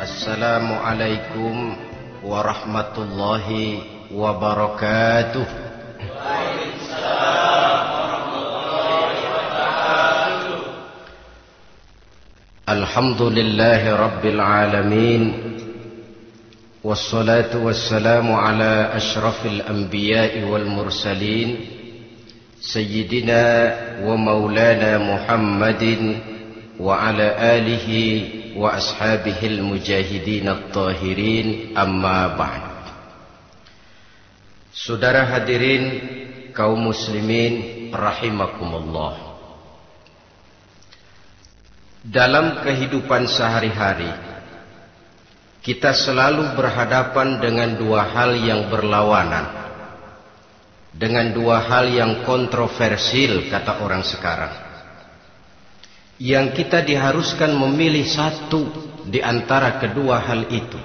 Assalamualaikum warahmatullahi wabarakatuh. Waalaikumsalam warahmatullahi wabarakatuh. Alhamdulillahi rabbil alamin. Wassalatu wassalamu ala ashrafil anbiya'i wal mursalin Sayyidina wa maulana Muhammadin wa ala alihi wa ashabihil mujahidin at-tahirin, amma ba'd. Saudara hadirin kaum muslimin rahimakumullah. Dalam kehidupan sehari-hari kita selalu berhadapan dengan dua hal yang berlawanan, dengan dua hal yang kontroversial kata orang sekarang, yang kita diharuskan memilih satu di antara kedua hal itu.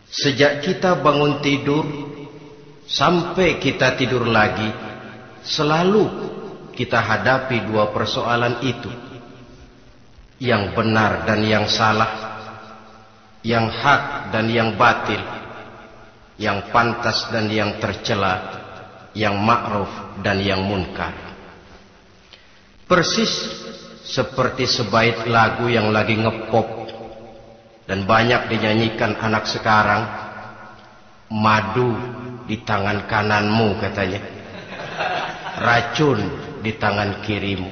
Sejak kita bangun tidur sampai kita tidur lagi, selalu kita hadapi dua persoalan itu, yang benar dan yang salah, yang hak dan yang batil, yang pantas dan yang tercela, yang ma'ruf dan yang munkar. Persis seperti sebaik lagu yang lagi ngepop dan banyak dinyanyikan anak sekarang, madu di tangan kananmu katanya, racun di tangan kirimu.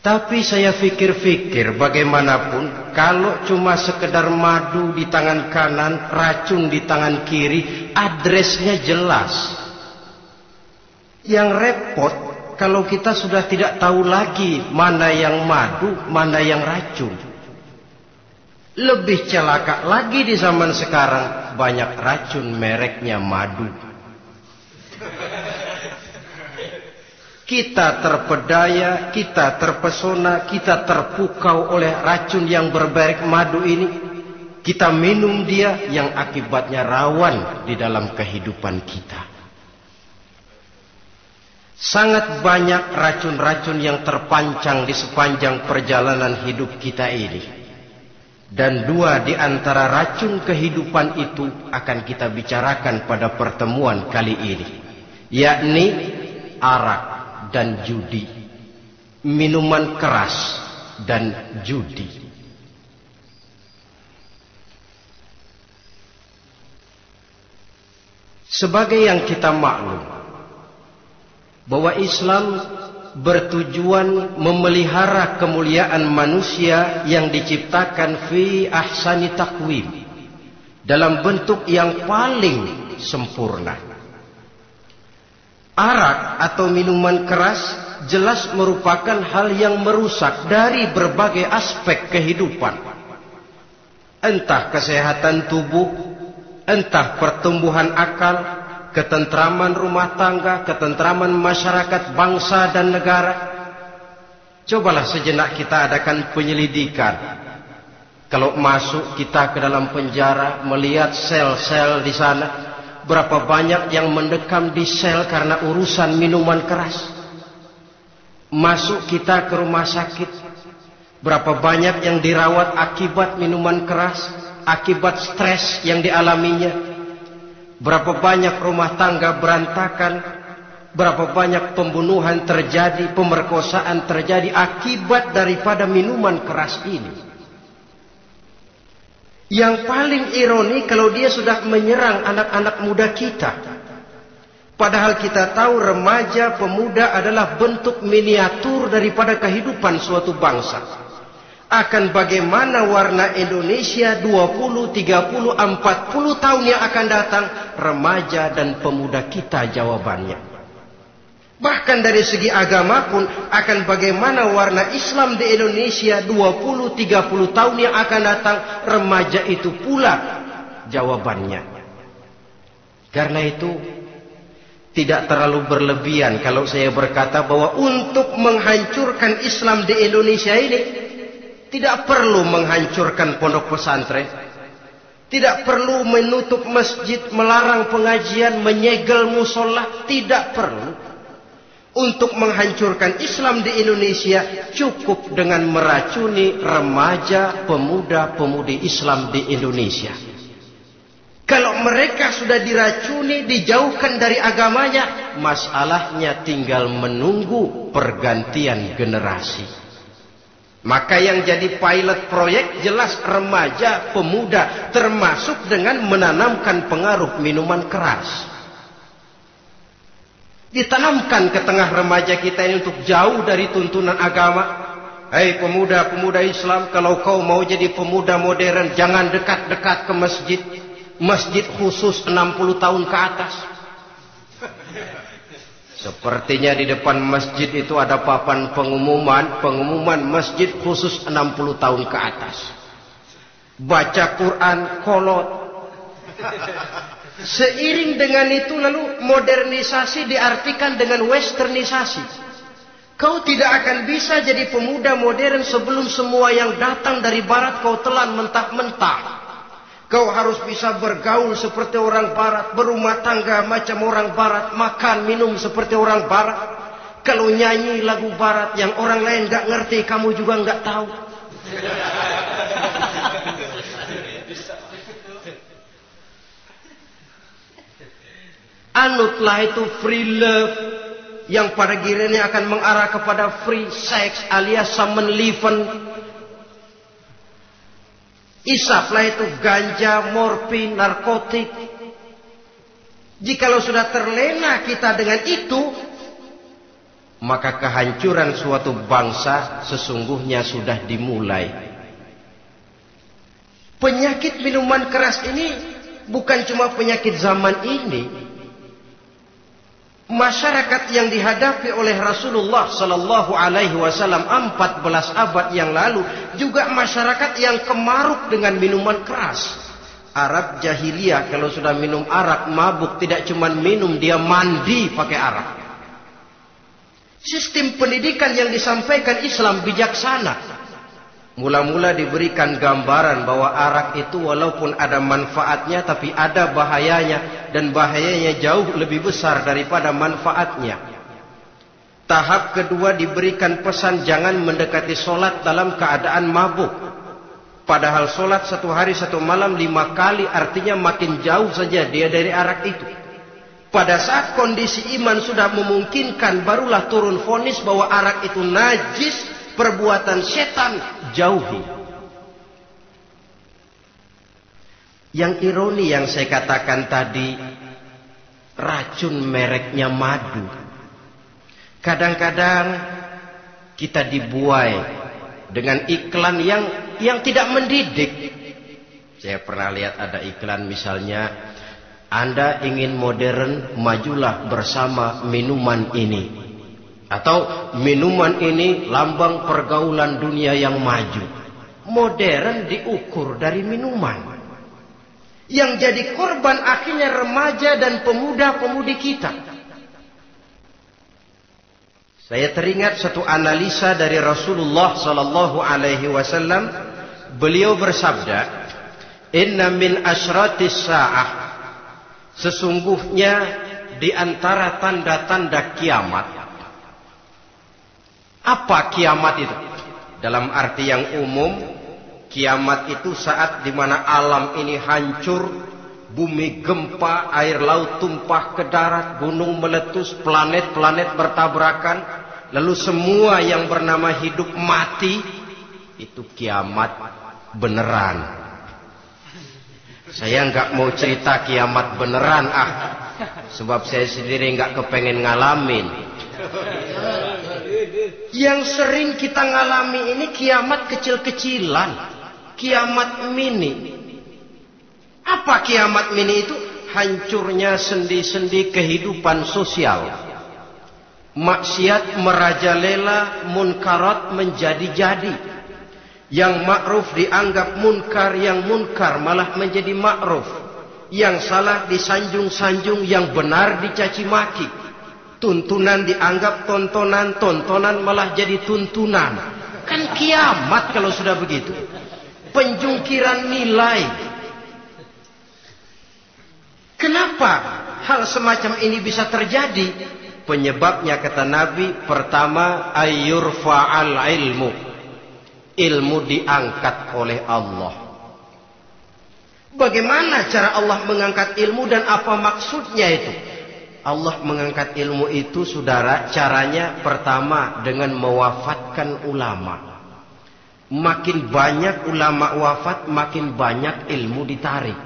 Tapi saya fikir-fikir, bagaimanapun kalau cuma sekedar madu di tangan kanan, racun di tangan kiri, adresnya jelas. Yang repot kalau kita sudah tidak tahu lagi mana yang madu, mana yang racun. Lebih celaka lagi di zaman sekarang, banyak racun mereknya madu. Kita terpedaya, kita terpesona, kita terpukau oleh racun yang bermerek madu ini. Kita minum dia, yang akibatnya rawan di dalam kehidupan kita. Sangat banyak racun-racun yang terpancang di sepanjang perjalanan hidup kita ini. Dan dua di antara racun kehidupan itu akan kita bicarakan pada pertemuan kali ini, yakni arak dan judi, minuman keras dan judi. Sebagai yang kita maklum bahwa Islam bertujuan memelihara kemuliaan manusia yang diciptakan fi ahsani taqwim, dalam bentuk yang paling sempurna. Arak atau minuman keras jelas merupakan hal yang merusak dari berbagai aspek kehidupan. Entah kesehatan tubuh, entah pertumbuhan akal, ketentraman rumah tangga, ketentraman masyarakat, bangsa dan negara. Cobalah sejenak kita adakan penyelidikan. Kalau masuk kita ke dalam penjara, melihat sel-sel di sana, berapa banyak yang mendekam di sel karena urusan minuman keras. Masuk kita ke rumah sakit, berapa banyak yang dirawat akibat minuman keras, akibat stres yang dialaminya. Berapa banyak rumah tangga berantakan, berapa banyak pembunuhan terjadi, pemerkosaan terjadi akibat daripada minuman keras ini. Yang paling ironi kalau dia sudah menyerang anak-anak muda kita. Padahal kita tahu remaja pemuda adalah bentuk miniatur daripada kehidupan suatu bangsa. Akan bagaimana warna Indonesia 20, 30, 40 tahun yang akan datang, remaja dan pemuda kita jawabannya. Bahkan dari segi agama pun akan bagaimana warna Islam di Indonesia 20, 30 tahun yang akan datang, remaja itu pula jawabannya. Karena itu tidak terlalu berlebihan kalau saya berkata bahwa untuk menghancurkan Islam di Indonesia ini tidak perlu menghancurkan pondok pesantren, tidak perlu menutup masjid, melarang pengajian, menyegel musola, tidak perlu. Untuk menghancurkan Islam di Indonesia cukup dengan meracuni remaja, pemuda-pemudi Islam di Indonesia. Kalau mereka sudah diracuni, dijauhkan dari agamanya, masalahnya tinggal menunggu pergantian generasi. Maka yang jadi pilot proyek jelas remaja, pemuda, termasuk dengan menanamkan pengaruh minuman keras. Ditanamkan ke tengah remaja kita ini untuk jauh dari tuntunan agama. Hei pemuda-pemuda Islam, kalau kau mau jadi pemuda modern, jangan dekat-dekat ke masjid. Masjid khusus 60 tahun ke atas. Sepertinya di depan masjid itu ada papan pengumuman masjid khusus 60 tahun ke atas. Baca Quran kolot. Seiring dengan itu lalu modernisasi diartikan dengan westernisasi. Kau tidak akan bisa jadi pemuda modern sebelum semua yang datang dari barat kau telan mentah-mentah. Kau harus bisa bergaul seperti orang barat, berumah tangga macam orang barat, makan minum seperti orang barat. Kalau nyanyi lagu barat yang orang lain gak ngerti, kamu juga gak tahu. Anutlah itu free love yang pada gilirannya akan mengarah kepada free sex alias samenleven. Isaplah itu ganja, morfin, narkotik. Jikalau sudah terlena kita dengan itu, maka kehancuran suatu bangsa sesungguhnya sudah dimulai. Penyakit minuman keras ini bukan cuma penyakit zaman ini. Masyarakat yang dihadapi oleh Rasulullah sallallahu alaihi wasallam 14 abad yang lalu juga masyarakat yang kemaruk dengan minuman keras. Arab jahiliyah kalau sudah minum arak mabuk, tidak cuma minum, dia mandi pakai arak. Sistem pendidikan yang disampaikan Islam bijaksana. Mula-mula diberikan gambaran bahwa arak itu walaupun ada manfaatnya tapi ada bahayanya, dan bahayanya jauh lebih besar daripada manfaatnya. Tahap kedua diberikan pesan jangan mendekati solat dalam keadaan mabuk. Padahal solat 1 hari 1 malam 5 kali, artinya makin jauh saja dia dari arak itu. Pada saat kondisi iman sudah memungkinkan, barulah turun vonis bahwa arak itu najis, perbuatan setan, jauhi. Yang ironi yang saya katakan tadi, racun mereknya madu. Kadang-kadang kita dibuai dengan iklan yang tidak mendidik. Saya pernah lihat ada iklan misalnya, Anda ingin modern, majulah bersama minuman ini. Atau minuman ini lambang pergaulan dunia yang maju. Modern diukur dari minuman. Yang jadi korban akhirnya remaja dan pemuda-pemudi kita. Saya teringat satu analisa dari Rasulullah sallallahu alaihi wasallam. Beliau bersabda, "Inna min asyratis sa'ah." Sesungguhnya di antara tanda-tanda kiamat. Apa kiamat itu? Dalam arti yang umum, kiamat itu saat dimana alam ini hancur, bumi gempa, air laut tumpah ke darat, gunung meletus, planet-planet bertabrakan, lalu semua yang bernama hidup mati. Itu kiamat beneran. Saya nggak mau cerita kiamat beneran, sebab saya sendiri nggak kepengen ngalamin. Yang sering kita ngalami ini kiamat kecil-kecilan, kiamat mini. Apa kiamat mini itu? Hancurnya sendi-sendi kehidupan sosial. Maksiat merajalela, munkarat menjadi-jadi. Yang ma'ruf dianggap munkar, yang munkar malah menjadi ma'ruf. Yang salah disanjung-sanjung, yang benar dicaci maki. Tuntunan dianggap tontonan, tontonan malah jadi tuntunan. Kan kiamat kalau sudah begitu. Penjungkiran nilai. Kenapa hal semacam ini bisa terjadi? Penyebabnya kata Nabi, pertama ayyurfa'al ilmu. Ilmu diangkat oleh Allah. Bagaimana cara Allah mengangkat ilmu dan apa maksudnya itu? Allah mengangkat ilmu itu, saudara, caranya pertama dengan mewafatkan ulama. Makin banyak ulama wafat, makin banyak ilmu ditarik.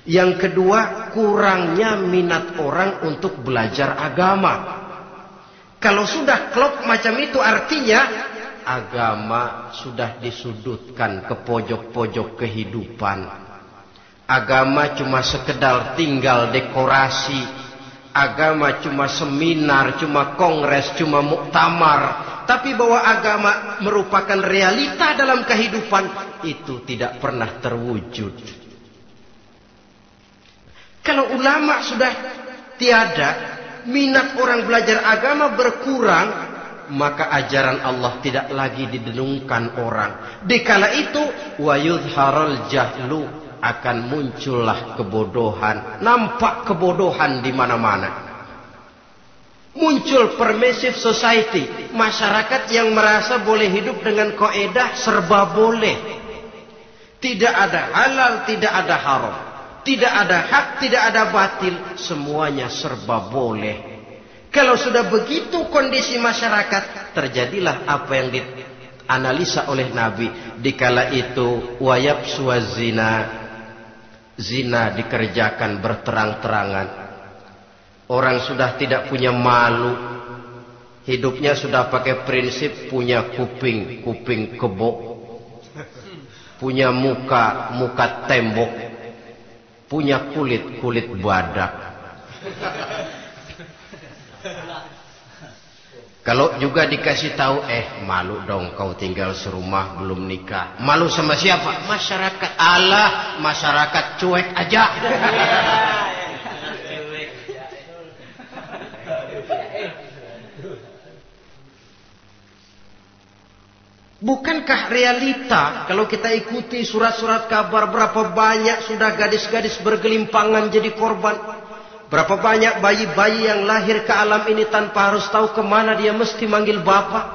Yang kedua, kurangnya minat orang untuk belajar agama. Kalau sudah klop macam itu, artinya agama sudah disudutkan ke pojok-pojok kehidupan. Agama cuma sekedar tinggal dekorasi. Agama cuma seminar, cuma kongres, cuma muktamar. Tapi bahwa agama merupakan realita dalam kehidupan, itu tidak pernah terwujud. Kalau ulama sudah tiada, minat orang belajar agama berkurang, maka ajaran Allah tidak lagi didenungkan orang. Dikala itu, wa yudharul jahlu, akan muncullah kebodohan. Nampak kebodohan di mana-mana. Muncul permissive society, masyarakat yang merasa boleh hidup dengan kaidah serba boleh. Tidak ada halal, tidak ada haram. Tidak ada hak, tidak ada batil, semuanya serba boleh. Kalau sudah begitu kondisi masyarakat, terjadilah apa yang dianalisa oleh Nabi. Dikala itu wayabsu zina, zina dikerjakan berterang-terangan. Orang sudah tidak punya malu. Hidupnya sudah pakai prinsip punya kuping, kuping kebo. Punya muka, muka tembok. Punya kulit, kulit badak. Kalau juga dikasih tahu, malu dong kau tinggal serumah belum nikah. Malu sama siapa? Masyarakat. Allah, masyarakat cuek aja. Bukankah realita kalau kita ikuti surat-surat kabar, berapa banyak sudah gadis-gadis bergelimpangan jadi korban? Berapa banyak bayi-bayi yang lahir ke alam ini tanpa harus tahu kemana dia mesti manggil bapak?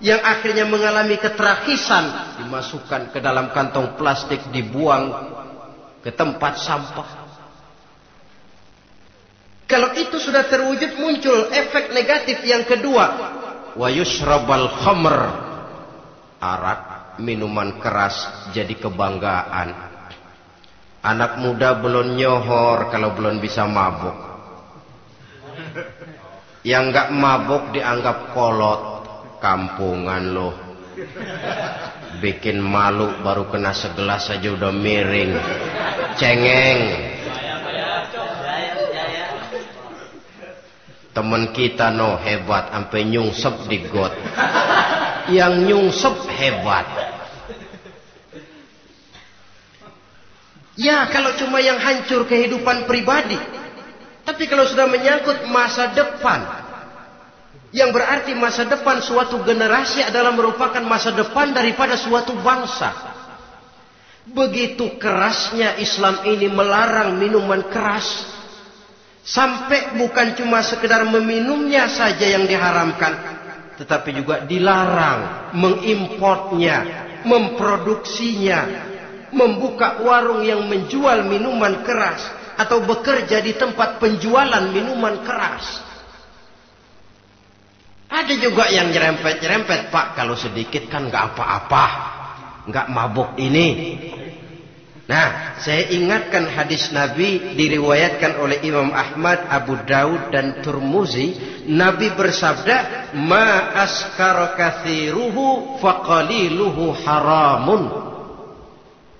Yang akhirnya mengalami keterakisan, dimasukkan ke dalam kantong plastik, dibuang ke tempat sampah. Kalau itu sudah terwujud, muncul efek negatif yang kedua. Wa yushrabal khamr, arak, minuman keras jadi kebanggaan. Anak muda belum nyohor kalau belum bisa mabuk. Yang enggak mabuk dianggap kolot. Kampungan loh. Bikin malu baru kena segelas saja udah miring. Cengeng. Temen kita hebat sampai nyungsep di got. Yang nyungsep hebat. Ya, kalau cuma yang hancur kehidupan pribadi. Tapi kalau sudah menyangkut masa depan, yang berarti masa depan suatu generasi adalah merupakan masa depan daripada suatu bangsa. Begitu kerasnya Islam ini melarang minuman keras, sampai bukan cuma sekedar meminumnya saja yang diharamkan, tetapi juga dilarang mengimportnya, memproduksinya, membuka warung yang menjual minuman keras, atau bekerja di tempat penjualan minuman keras. Ada juga yang nyerempet-nyerempet, Pak, kalau sedikit kan nggak apa-apa, nggak mabuk ini. Nah, saya ingatkan hadis Nabi diriwayatkan oleh Imam Ahmad, Abu Daud dan Turmuzi. Nabi bersabda, "Ma askara katsiruhu faqaliluhu haramun."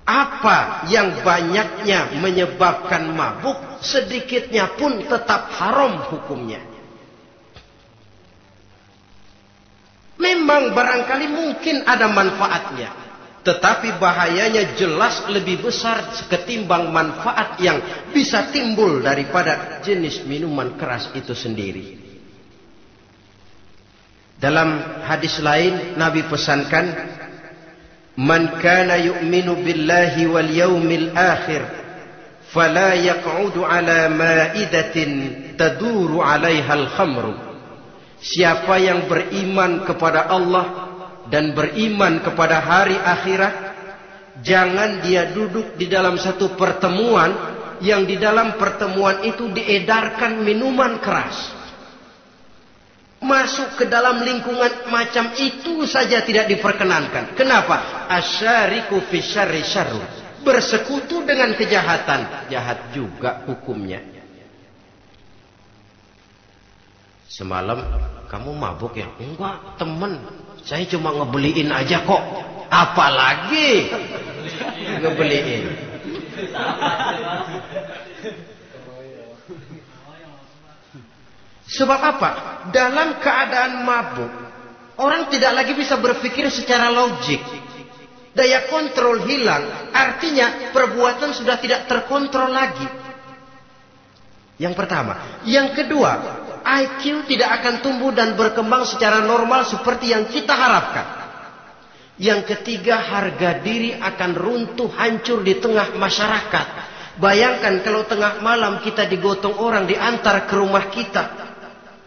Apa yang banyaknya menyebabkan mabuk, sedikitnya pun tetap haram hukumnya. Memang barangkali mungkin ada manfaatnya, tetapi bahayanya jelas lebih besar ketimbang manfaat yang bisa timbul daripada jenis minuman keras itu sendiri. Dalam hadis lain Nabi pesankan, "Man kana yu'minu billahi wal yaumil akhir fala yaq'udu ala ma'idatin taduru 'alaiha al-khamru. Siapa yang beriman kepada Allah dan beriman kepada hari akhirat, jangan dia duduk di dalam satu pertemuan yang di dalam pertemuan itu diedarkan minuman keras. Masuk ke dalam lingkungan macam itu saja tidak diperkenankan. Kenapa? Asyariku fi syarri syarru. Bersekutu dengan kejahatan, jahat juga hukumnya. Semalam kamu mabuk ya? Enggak, temen. Saya cuma ngebeliin aja kok. Apalagi ngebeliin. Sebab apa? Dalam keadaan mabuk, orang tidak lagi bisa berpikir secara logik. Daya kontrol hilang, artinya perbuatan sudah tidak terkontrol lagi. Yang pertama. Yang kedua, IQ tidak akan tumbuh dan berkembang secara normal seperti yang kita harapkan. Yang ketiga, harga diri akan runtuh hancur di tengah masyarakat. Bayangkan kalau tengah malam kita digotong orang, diantar ke rumah kita.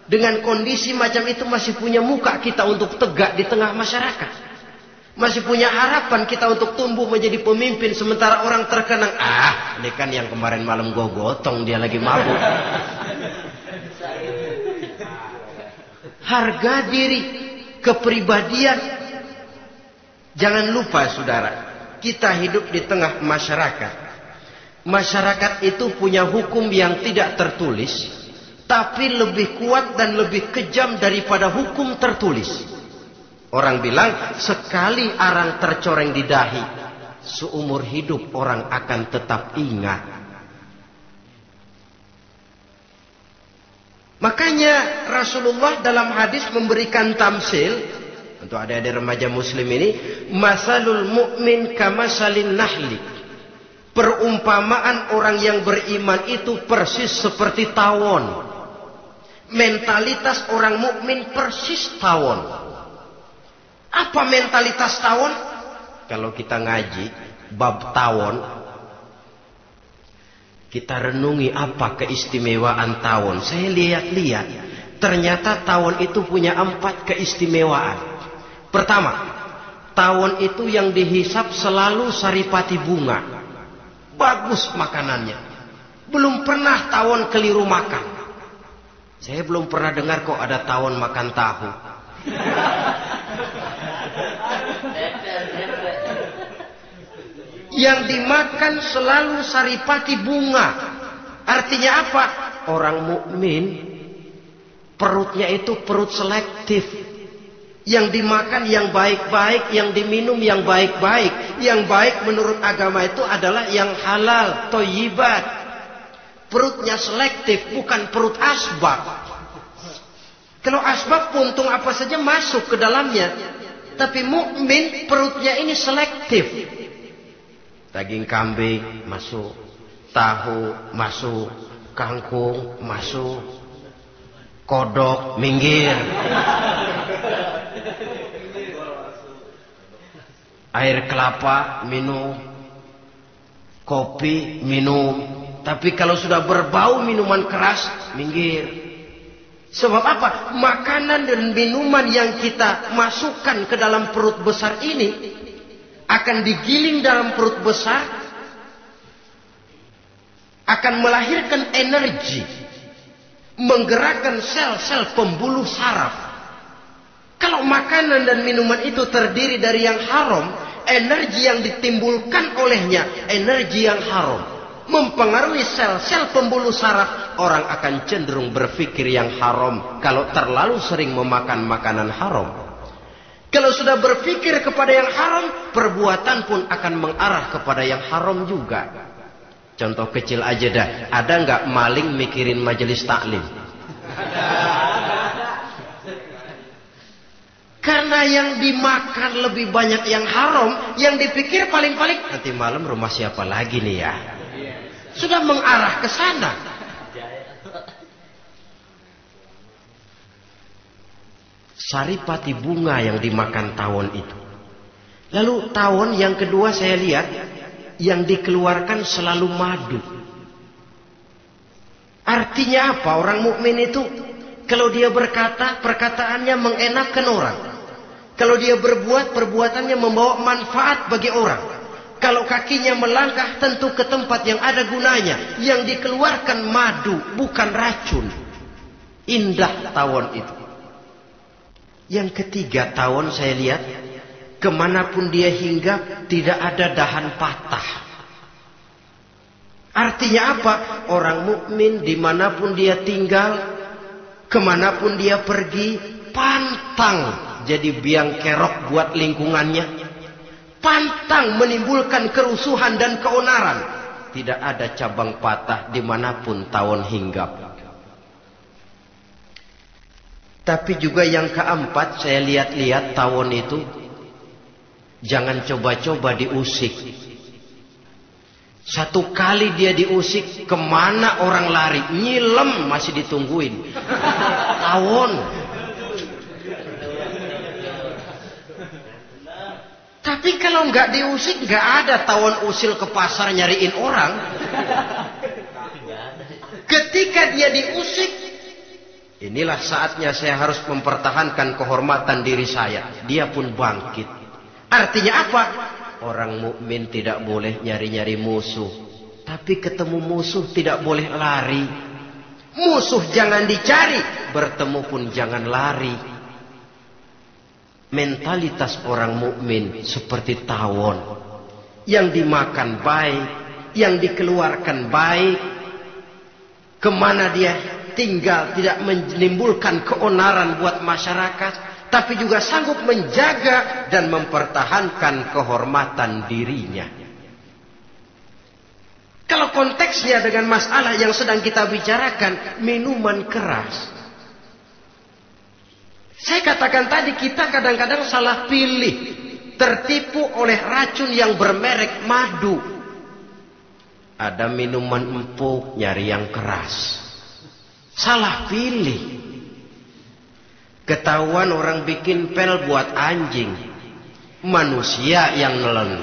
Dengan kondisi macam itu masih punya muka kita untuk tegak di tengah masyarakat. Masih punya harapan kita untuk tumbuh menjadi pemimpin. Sementara orang terkenang, ini kan yang kemarin malam gue gotong, dia lagi mabuk. Harga diri, kepribadian. Jangan lupa saudara, kita hidup di tengah masyarakat. Masyarakat itu punya hukum yang tidak tertulis, tapi lebih kuat dan lebih kejam daripada hukum tertulis. Orang bilang, sekali arang tercoreng di dahi, seumur hidup orang akan tetap ingat. Makanya Rasulullah dalam hadis memberikan tamsil untuk adik-adik remaja muslim ini, masalul mu'min kamasalin nahli. Perumpamaan orang yang beriman itu persis seperti tawon. Mentalitas orang mukmin persis tawon. Apa mentalitas tawon? Kalau kita ngaji bab tawon, kita renungi apa keistimewaan tawon. Saya lihat-lihat, ternyata tawon itu punya 4 keistimewaan. Pertama, tawon itu yang dihisap selalu saripati bunga. Bagus makanannya. Belum pernah tawon keliru makan. Saya belum pernah dengar kok ada tawon makan tahu. Yang dimakan selalu saripati bunga. Artinya apa? Orang mukmin perutnya itu perut selektif. Yang dimakan yang baik-baik, yang diminum yang baik-baik. Yang baik menurut agama itu adalah yang halal, thayyibat. Perutnya selektif, bukan perut asbab. Kalau asbab puntung apa saja masuk ke dalamnya. Tapi mukmin perutnya ini selektif. Daging kambing masuk, tahu masuk, kangkung masuk, kodok minggir. Air kelapa minum, kopi minum. Tapi kalau sudah berbau minuman keras, minggir. Sebab apa? Makanan dan minuman yang kita masukkan ke dalam perut besar ini akan digiling dalam perut besar, akan melahirkan energi, menggerakkan sel-sel pembuluh saraf. Kalau makanan dan minuman itu terdiri dari yang haram, energi yang ditimbulkan olehnya energi yang haram, mempengaruhi sel-sel pembuluh saraf. Orang akan cenderung berpikir yang haram kalau terlalu sering memakan makanan haram. Kalau sudah berpikir kepada yang haram, perbuatan pun akan mengarah kepada yang haram juga. Contoh kecil aja dah, ada nggak maling mikirin majelis taklim? Karena yang dimakan lebih banyak yang haram, yang dipikir paling-paling nanti malam rumah siapa lagi nih ya? Sudah mengarah ke sana. Saripati bunga yang dimakan tawon itu. Lalu tawon yang kedua saya lihat yang dikeluarkan selalu madu. Artinya apa? Orang mukmin itu kalau dia berkata, perkataannya mengenakan orang. Kalau dia berbuat, perbuatannya membawa manfaat bagi orang. Kalau kakinya melangkah tentu ke tempat yang ada gunanya. Yang dikeluarkan madu, bukan racun. Indah tawon itu. Yang ketiga, tawon saya lihat, kemanapun dia hinggap, tidak ada dahan patah. Artinya apa? Orang mukmin dimanapun dia tinggal, kemanapun dia pergi, pantang jadi biang kerok buat lingkungannya. Pantang menimbulkan kerusuhan dan keonaran. Tidak ada cabang patah dimanapun tawon hinggap. Tapi juga yang keempat, saya lihat-lihat tawon itu, jangan coba-coba diusik. Satu kali dia diusik, kemana orang lari? Nyilem masih ditungguin. Tawon. Tapi kalau nggak diusik, nggak ada tawon usil ke pasar nyariin orang. Ketika dia diusik, inilah saatnya saya harus mempertahankan kehormatan diri saya. Dia pun bangkit. Artinya apa? Orang mukmin tidak boleh nyari-nyari musuh. Tapi ketemu musuh tidak boleh lari. Musuh jangan dicari, bertemu pun jangan lari. Mentalitas orang mukmin seperti tawon. Yang dimakan baik, yang dikeluarkan baik. Kemana dia tinggal tidak menimbulkan keonaran buat masyarakat. Tapi juga sanggup menjaga dan mempertahankan kehormatan dirinya. Kalau konteksnya dengan masalah yang sedang kita bicarakan, minuman keras. Saya katakan tadi, kita kadang-kadang salah pilih. Tertipu oleh racun yang bermerek madu. Ada minuman empuk, nyari yang keras. Salah pilih. Ketahuan orang bikin pel buat anjing. Manusia yang nelen.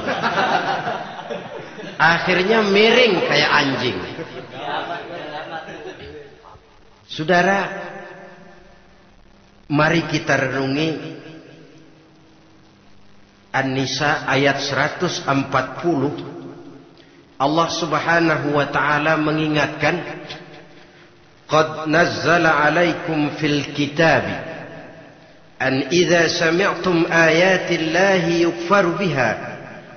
Akhirnya miring kayak anjing. Saudara, mari kita renungi An-Nisa ayat 140. Allah Subhanahu wa taala mengingatkan, "Qad nazzala 'alaikum fil kitabi an idza sami'tum ayati Allahi yukfaru biha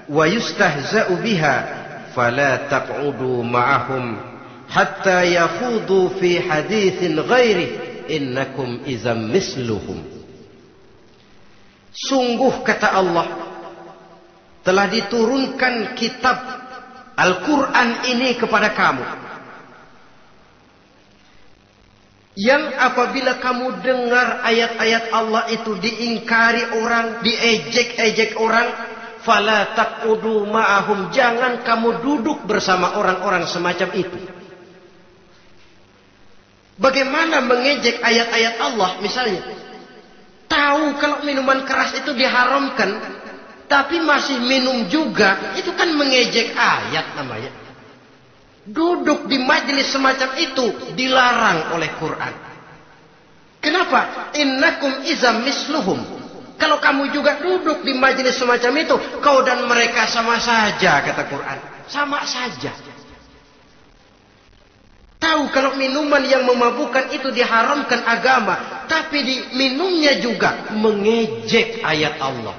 wa yustahza'u biha fala taq'udu ma'ahum hatta yafudu fi haditsin ghairi innakum idzam misluhum." Sungguh kata Allah, telah diturunkan kitab Al-Quran ini kepada kamu, yang apabila kamu dengar ayat-ayat Allah itu diingkari orang, diejek-ejek orang, fala taqudu ma'ahum, jangan kamu duduk bersama orang-orang semacam itu. Bagaimana mengejek ayat-ayat Allah? Misalnya, tahu kalau minuman keras itu diharamkan, tapi masih minum juga, itu kan mengejek ayat namanya. Duduk di majelis semacam itu dilarang oleh Quran. Kenapa? Innakum izam misluhum. Kalau kamu juga duduk di majelis semacam itu, kau dan mereka sama saja, kata Quran. Sama saja. Tahu kalau minuman yang memabukkan itu diharamkan agama, tapi diminumnya juga mengejek ayat Allah.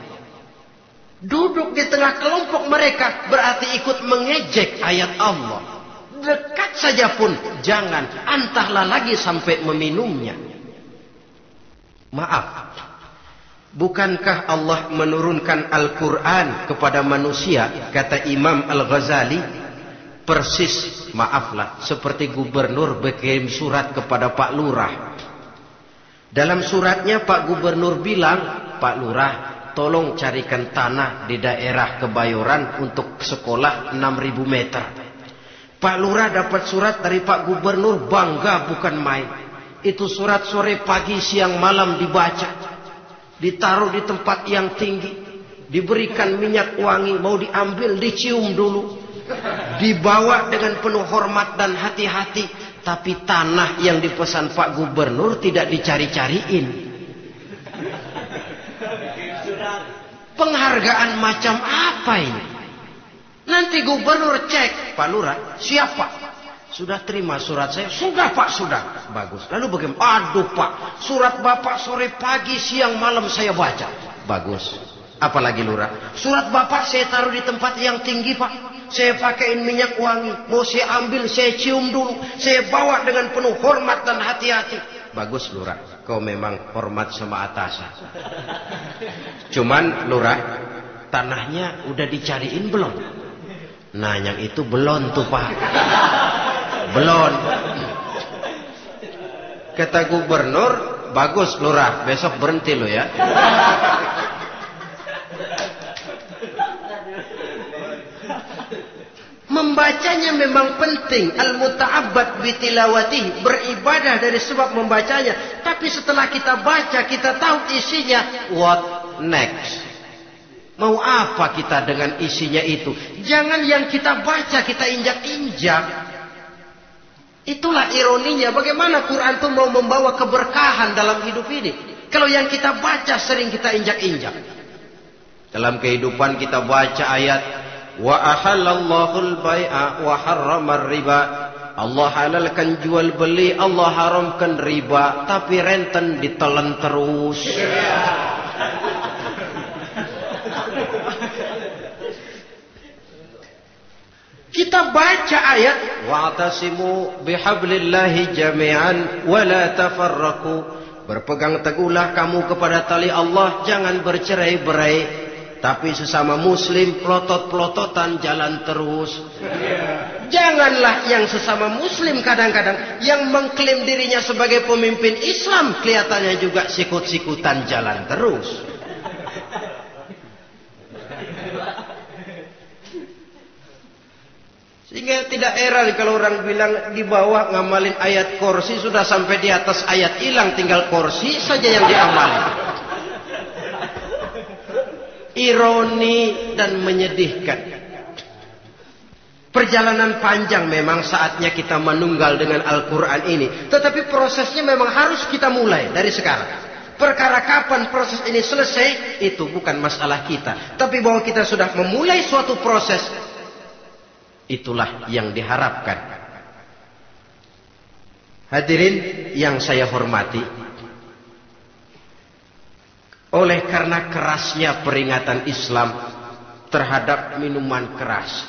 Duduk di tengah kelompok mereka berarti ikut mengejek ayat Allah. Dekat saja pun jangan, entahlah lagi sampai meminumnya. Maaf, bukankah Allah menurunkan Al-Quran kepada manusia? Kata Imam Al-Ghazali, persis, maaflah, seperti gubernur berkirim surat kepada Pak Lurah. Dalam suratnya Pak Gubernur bilang, Pak Lurah, tolong carikan tanah di daerah Kebayoran untuk sekolah 6.000 meter. Pak Lurah dapat surat dari Pak Gubernur, bangga bukan main. Itu surat sore, pagi, siang, malam dibaca. Ditaruh di tempat yang tinggi. Diberikan minyak wangi, mau diambil, dicium dulu. Dibawa dengan penuh hormat dan hati-hati. Tapi tanah yang dipesan Pak Gubernur tidak dicari-cariin. Penghargaan macam apa ini? Nanti gubernur cek, Pak Lurah, siapa? Sudah terima surat saya? Sudah Pak, sudah. Bagus. Lalu bagaimana? Aduh Pak, surat Bapak sore pagi siang malam saya baca. Bagus. Apalagi Lurah? Surat Bapak saya taruh di tempat yang tinggi Pak. Saya pakaiin minyak wangi. Mau saya ambil, saya cium dulu. Saya bawa dengan penuh hormat dan hati-hati. Bagus Lurah, kau memang hormat sama atasan. Cuman Lurah, tanahnya udah dicariin belum? Nah yang itu belum tuh Pak. Belum. Kata gubernur, bagus Lurah, besok berhenti lo ya. Membacanya memang penting. Al-muta'abbad bitilawatih, beribadah dari sebab membacanya. Tapi setelah kita baca, kita tahu isinya. What next? Mau apa kita dengan isinya itu? Jangan yang kita baca kita injak-injak. Itulah ironinya. Bagaimana Quran itu mau membawa keberkahan dalam hidup ini? Kalau yang kita baca sering kita injak-injak. Dalam kehidupan kita baca ayat wa ahallallahu al-bai'a wa harramar riba. Allah halalkan jual beli, Allah haramkan riba, tapi renten ditelan terus. Kita baca ayat wa'tasimu bihablillahi jami'an wa la tafarraqu. Berpegang teguhlah kamu kepada tali Allah, jangan bercerai-berai. Tapi sesama muslim pelotot-pelototan jalan terus. Janganlah yang sesama muslim kadang-kadang yang mengklaim dirinya sebagai pemimpin Islam kelihatannya juga sikut-sikutan jalan terus. Sehingga tidak heran kalau orang bilang di bawah ngamalin ayat kursi sudah sampai di atas ayat hilang, tinggal kursi saja yang diamalin. Ironi dan menyedihkan. Perjalanan panjang memang saatnya kita menunggal dengan Al-Quran ini. Tetapi prosesnya memang harus kita mulai dari sekarang. Perkara kapan proses ini selesai, itu bukan masalah kita. Tapi bahwa kita sudah memulai suatu proses, itulah yang diharapkan. Hadirin yang saya hormati, oleh karena kerasnya peringatan Islam terhadap minuman keras,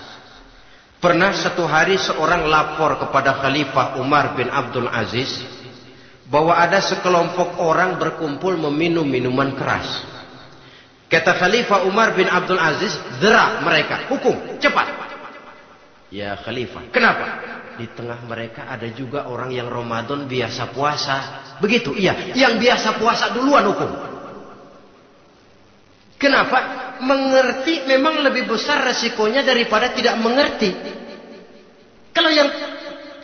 pernah satu hari seorang lapor kepada Khalifah Umar bin Abdul Aziz bahwa ada sekelompok orang berkumpul meminum minuman keras. Kata Khalifah Umar bin Abdul Aziz, dera mereka, hukum, cepat. Ya Khalifah, kenapa? Di tengah mereka ada juga orang yang Ramadan biasa puasa. Begitu, iya, yang biasa puasa duluan hukum. Kenapa? Mengerti memang lebih besar resikonya daripada tidak mengerti. Kalau yang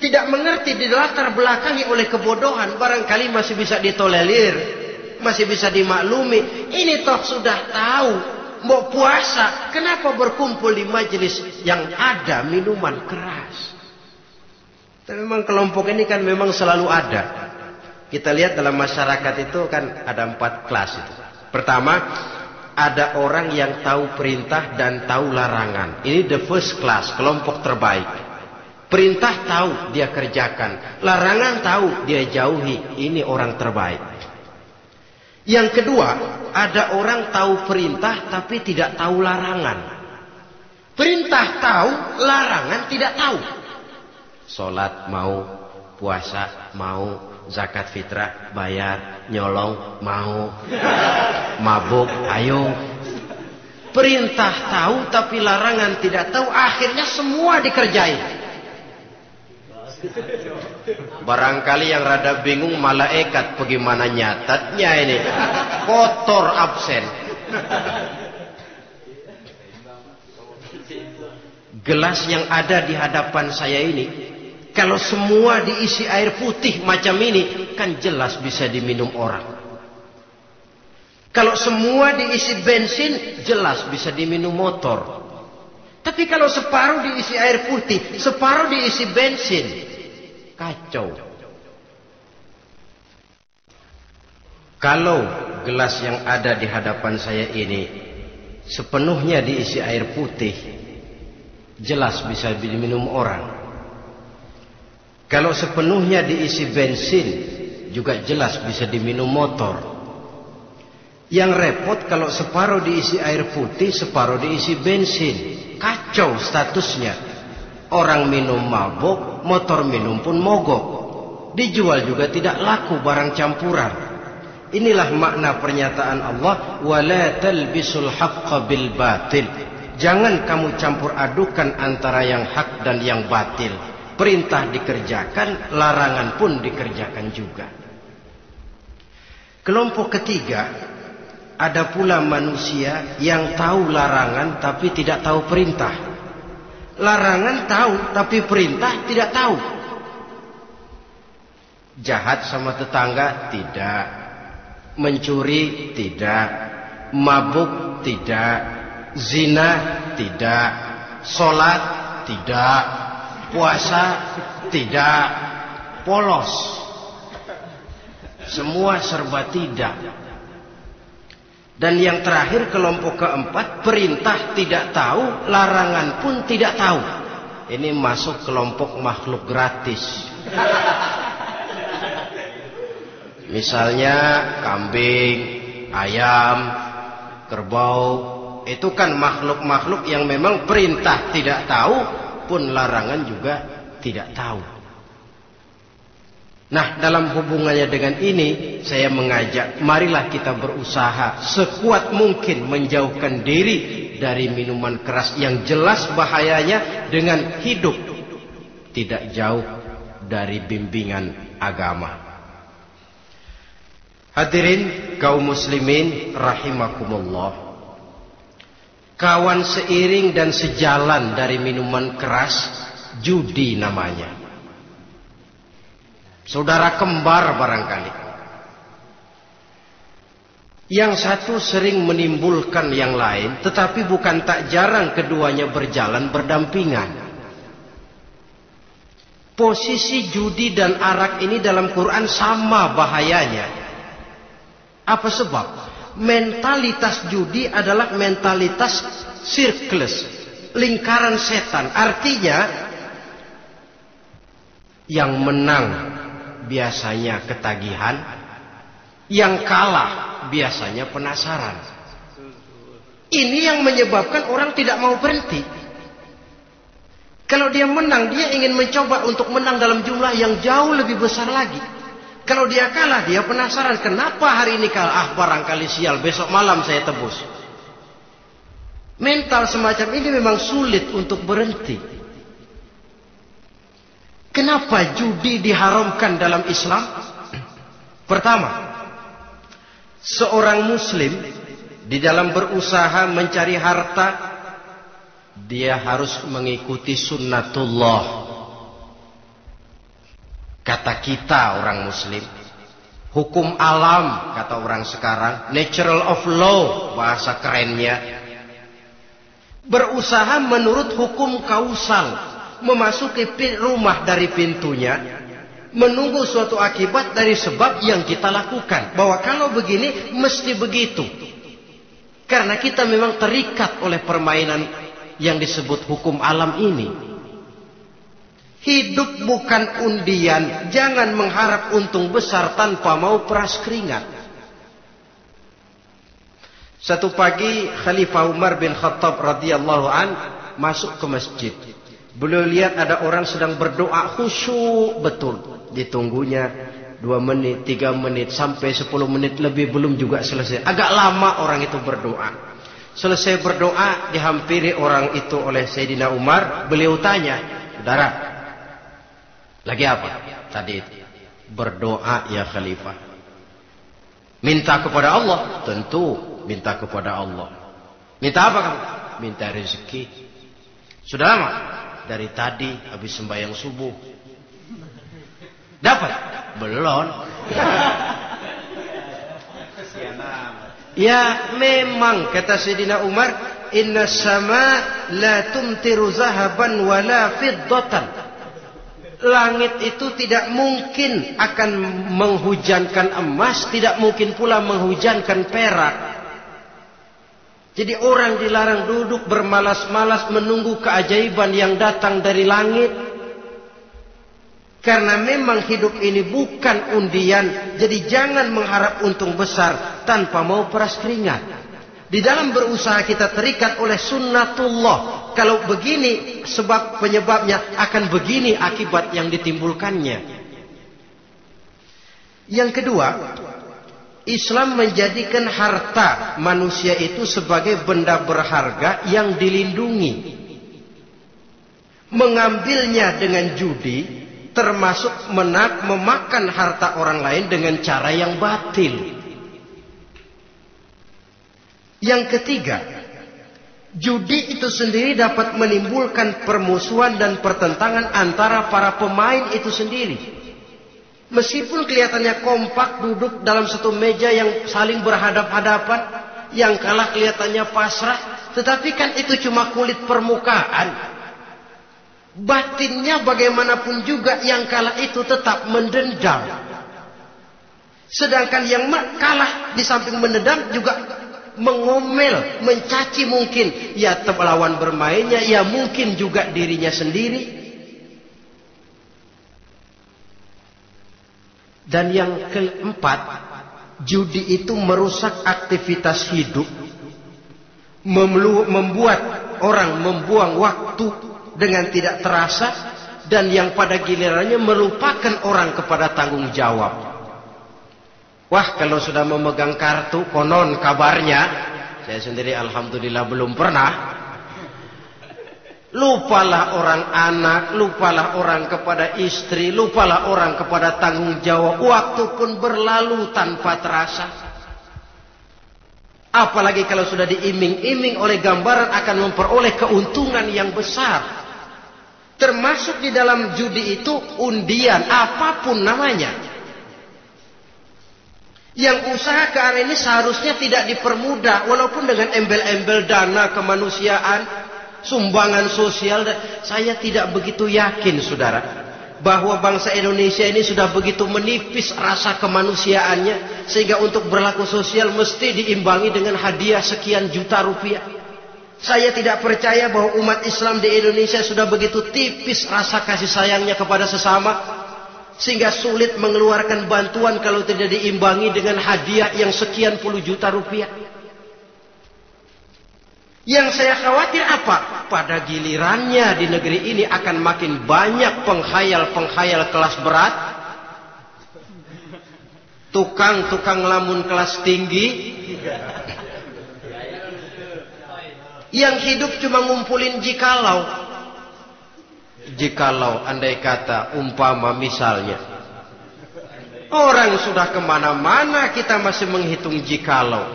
tidak mengerti dilatar belakangi oleh kebodohan, barangkali masih bisa ditolerir, masih bisa dimaklumi. Ini toh sudah tahu mau puasa, kenapa berkumpul di majelis yang ada minuman keras? Tapi memang kelompok ini kan memang selalu ada. Kita lihat dalam masyarakat itu kan ada 4 kelas itu. Pertama, ada orang yang tahu perintah dan tahu larangan. Ini the first class, kelompok terbaik. Perintah tahu, dia kerjakan. Larangan tahu, dia jauhi. Ini orang terbaik. Yang kedua, ada orang tahu perintah tapi tidak tahu larangan. Perintah tahu, larangan tidak tahu. Sholat mau, puasa mau, zakat fitrah bayar, nyolong mau, mabuk ayo. Perintah tahu tapi larangan tidak tahu, akhirnya semua dikerjain. Barangkali yang rada bingung malaikat bagaimana nyatatnya ini, kotor absen. Gelas yang ada di hadapan saya ini, kalau semua diisi air putih macam ini, kan jelas bisa diminum orang. Kalau semua diisi bensin, jelas bisa diminum motor. Tapi kalau separuh diisi air putih, separuh diisi bensin, Kacau. Kalau gelas yang ada di hadapan saya ini sepenuhnya diisi air putih, jelas bisa diminum orang. Kalau sepenuhnya diisi bensin, juga jelas bisa diminum motor. Yang repot kalau separuh diisi air putih, separuh diisi bensin. Kacau statusnya. Orang minum mabuk, motor minum pun mogok. Dijual juga tidak laku barang campuran. Inilah makna pernyataan Allah, wala talbisul haqqa bil batil. Jangan kamu campur adukan antara yang hak dan yang batil. Perintah dikerjakan, larangan pun dikerjakan juga. Kelompok ketiga, ada pula manusia yang tahu larangan tapi tidak tahu perintah. Larangan tahu tapi perintah tidak tahu. Jahat sama tetangga tidak, mencuri tidak, mabuk tidak, zina tidak, sholat tidak, puasa tidak, polos. Semua serba tidak. Dan yang terakhir kelompok keempat, perintah tidak tahu, larangan pun tidak tahu. Ini masuk kelompok makhluk gratis. Misalnya kambing, ayam, kerbau, itu kan makhluk-makhluk yang memang perintah tidak tahu, pun larangan juga tidak tahu. Nah, dalam hubungannya dengan ini, saya mengajak, marilah kita berusaha sekuat mungkin menjauhkan diri dari minuman keras yang jelas bahayanya dengan hidup tidak jauh dari bimbingan agama. Hadirin kaum muslimin rahimakumullah. Kawan seiring dan sejalan dari minuman keras, judi namanya. Saudara kembar barangkali. Yang satu sering menimbulkan yang lain, tetapi bukan tak jarang keduanya berjalan berdampingan. Posisi judi dan arak ini dalam Quran sama bahayanya. Apa sebab? Mentalitas judi adalah mentalitas sirkeless, lingkaran setan. Artinya yang menang biasanya ketagihan, yang kalah biasanya penasaran. Ini yang menyebabkan orang tidak mau berhenti. Kalau dia menang, dia ingin mencoba untuk menang dalam jumlah yang jauh lebih besar lagi. Kalau dia kalah, dia penasaran, kenapa hari ini kalah? Barangkali sial, besok malam saya tebus. Mental semacam ini memang sulit untuk berhenti. Kenapa judi diharamkan dalam Islam? Pertama, seorang muslim di dalam berusaha mencari harta, dia harus mengikuti sunnatullah. Kata kita orang muslim, hukum alam kata orang sekarang, natural of law bahasa kerennya. Berusaha menurut hukum kausal, memasuki rumah dari pintunya, menunggu suatu akibat dari sebab yang kita lakukan. Bahwa kalau begini mesti begitu. Karena kita memang terikat oleh permainan yang disebut hukum alam ini. Hidup bukan undian, jangan mengharap untung besar tanpa mau peras keringat. Satu pagi Khalifah Umar bin Khattab radhiyallahu an masuk ke masjid. Beliau lihat ada orang sedang berdoa khusyuk betul. Ditunggunya 2 menit, 3 menit, sampai 10 menit lebih belum juga selesai. Agak lama orang itu berdoa. Selesai berdoa, dihampiri orang itu oleh Sayyidina Umar. Beliau tanya, saudara, lagi apa? Tadi itu berdoa ya Khalifah. Minta kepada Allah? Tentu minta kepada Allah. Minta apa kamu? Minta rezeki. Sudah lama? Dari tadi habis sembahyang subuh. Dapat? Belum. Ya memang kata Sayyidina Umar, inna sama la tumtiru zahaban wala fiddatan. Langit itu tidak mungkin akan menghujankan emas, tidak mungkin pula menghujankan perak. Jadi orang dilarang duduk bermalas-malas menunggu keajaiban yang datang dari langit. Karena memang hidup ini bukan undian. Jadi jangan mengharap untung besar tanpa mau peras keringat. Di dalam berusaha kita terikat oleh sunnatullah. Kalau begini sebab penyebabnya, akan begini akibat yang ditimbulkannya. Yang kedua, Islam menjadikan harta manusia itu sebagai benda berharga yang dilindungi. Mengambilnya dengan judi termasuk memakan harta orang lain dengan cara yang batil. Yang ketiga, judi itu sendiri dapat menimbulkan permusuhan dan pertentangan antara para pemain itu sendiri. Meskipun kelihatannya kompak duduk dalam satu meja yang saling berhadap-hadapan, yang kalah kelihatannya pasrah, tetapi kan itu cuma kulit permukaan. Batinnya bagaimanapun juga yang kalah itu tetap mendendam. Sedangkan yang kalah di samping mendendam juga mengomel, mencaci mungkin ya lawan bermainnya, ya mungkin juga dirinya sendiri. Dan yang keempat, judi itu merusak aktivitas hidup, membuat orang membuang waktu dengan tidak terasa, dan yang pada gilirannya melupakan orang kepada tanggung jawab. Wah, kalau sudah memegang kartu, konon kabarnya, saya sendiri alhamdulillah belum pernah, lupalah orang anak, lupalah orang kepada istri, lupalah orang kepada tanggung jawab. Waktu pun berlalu tanpa terasa. Apalagi kalau sudah diiming-iming oleh gambaran akan memperoleh keuntungan yang besar. Termasuk di dalam judi itu undian, apapun namanya. Yang usaha ke arah ini seharusnya tidak dipermudah, walaupun dengan embel-embel dana kemanusiaan, sumbangan sosial. Saya tidak begitu yakin, saudara, bahwa bangsa Indonesia ini sudah begitu menipis rasa kemanusiaannya sehingga untuk berlaku sosial mesti diimbangi dengan hadiah sekian juta rupiah. Saya tidak percaya bahwa umat Islam di Indonesia sudah begitu tipis rasa kasih sayangnya kepada sesama sehingga sulit mengeluarkan bantuan kalau tidak diimbangi dengan hadiah yang sekian puluh juta rupiah. Yang saya khawatir apa? Pada gilirannya di negeri ini akan makin banyak penghayal-penghayal kelas berat, tukang-tukang lamun kelas tinggi, yang hidup cuma ngumpulin jikalau. Jikalau, andai kata, umpama misalnya, orang sudah kemana-mana kita masih menghitung jikalau.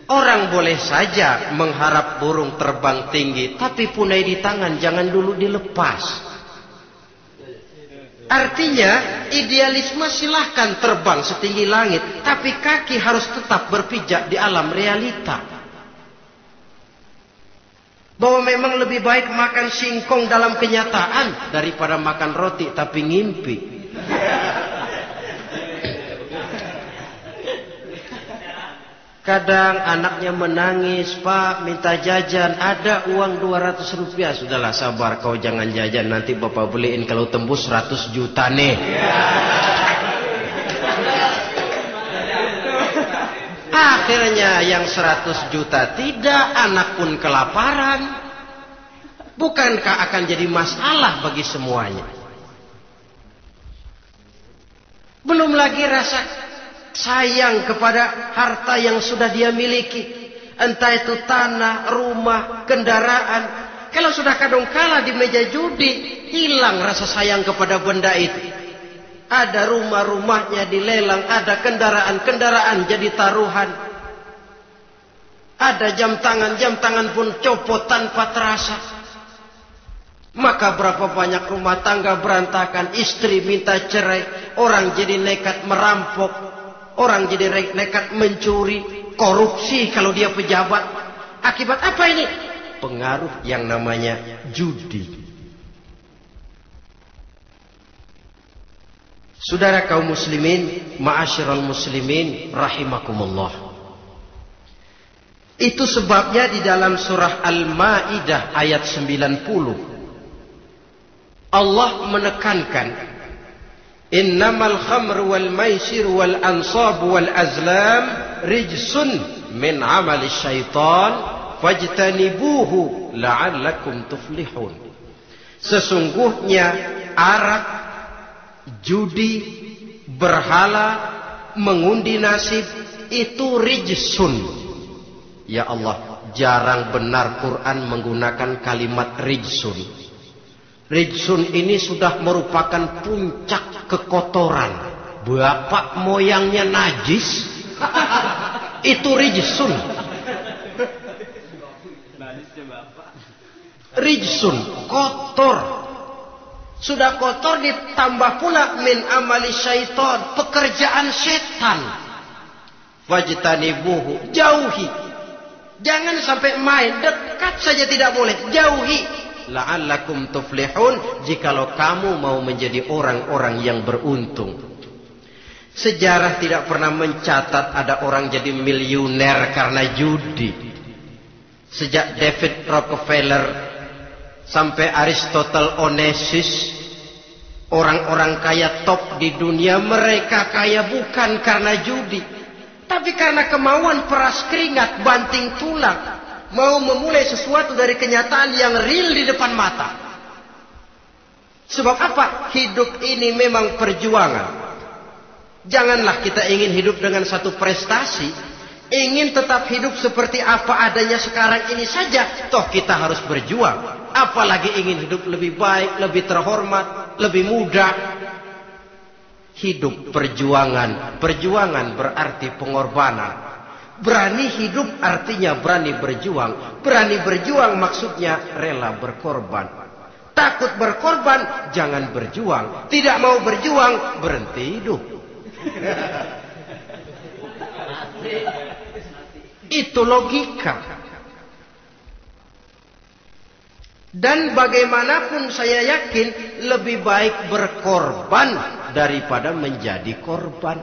Orang boleh saja mengharap burung terbang tinggi, tapi punai di tangan jangan dulu dilepas. Artinya idealisme silahkan terbang setinggi langit, tapi kaki harus tetap berpijak di alam realita. Bahwa memang lebih baik makan singkong dalam kenyataan daripada makan roti tapi ngimpi. Kadang anaknya menangis, Pak minta jajan, ada uang 200 rupiah. Sudahlah sabar, kau jangan jajan, nanti bapak beliin kalau tembus 100 juta nih. Akhirnya yang 100 juta tidak, anak pun kelaparan. Bukankah akan jadi masalah bagi semuanya? Belum lagi rasa sayang kepada harta yang sudah dia miliki. Entah itu tanah, rumah, kendaraan. Kalau sudah kadangkala di meja judi, hilang rasa sayang kepada benda itu. Ada rumah-rumahnya dilelang, ada kendaraan-kendaraan jadi taruhan. Ada jam tangan pun copot tanpa terasa. Maka berapa banyak rumah tangga berantakan, istri minta cerai, orang jadi nekat merampok, orang jadi nekat mencuri, korupsi kalau dia pejabat. Akibat apa ini? pengaruh yang namanya judi. Saudara kaum muslimin, ma'asyiral muslimin rahimakumullah. Itu sebabnya di dalam surah Al-Maidah ayat 90 Allah menekankan, innamal khamru wal maisiru wal ansabu wal azlam rijsun min amali syaitan fajtanibuhu la'allakum tuflihun. Sesungguhnya arak, judi, berhala, mengundi nasib itu rijsun. Ya Allah, jarang benar Quran menggunakan kalimat rijsun. Rijsun ini sudah merupakan puncak kekotoran. Bapak moyangnya najis, itu rijsun. Rijsun, kotor. Sudah kotor ditambah pula min amali syaitan, pekerjaan setan. Wajtanibuhu, jauhi. Jangan sampai main, dekat saja tidak boleh, jauhi. La'allakum tuflihun, jikalau kamu mau menjadi orang-orang yang beruntung. Sejarah tidak pernah mencatat ada orang jadi miliuner karena judi. Sejak David Rockefeller sampai Aristotle Onassis, orang-orang kaya top di dunia, mereka kaya bukan karena judi, tapi karena kemauan peras keringat, banting tulang, mau memulai sesuatu dari kenyataan yang real di depan mata. Sebab apa? Hidup ini memang perjuangan. Janganlah kita ingin hidup dengan satu prestasi, ingin tetap hidup seperti apa adanya sekarang ini saja, toh kita harus berjuang. Apalagi ingin hidup lebih baik, lebih terhormat, lebih mudah. Hidup perjuangan. Perjuangan berarti pengorbanan. Berani hidup artinya berani berjuang. Berani berjuang maksudnya rela berkorban. Takut berkorban, jangan berjuang. Tidak mau berjuang, berhenti hidup. Itu logika. Dan bagaimanapun saya yakin lebih baik berkorban daripada menjadi korban.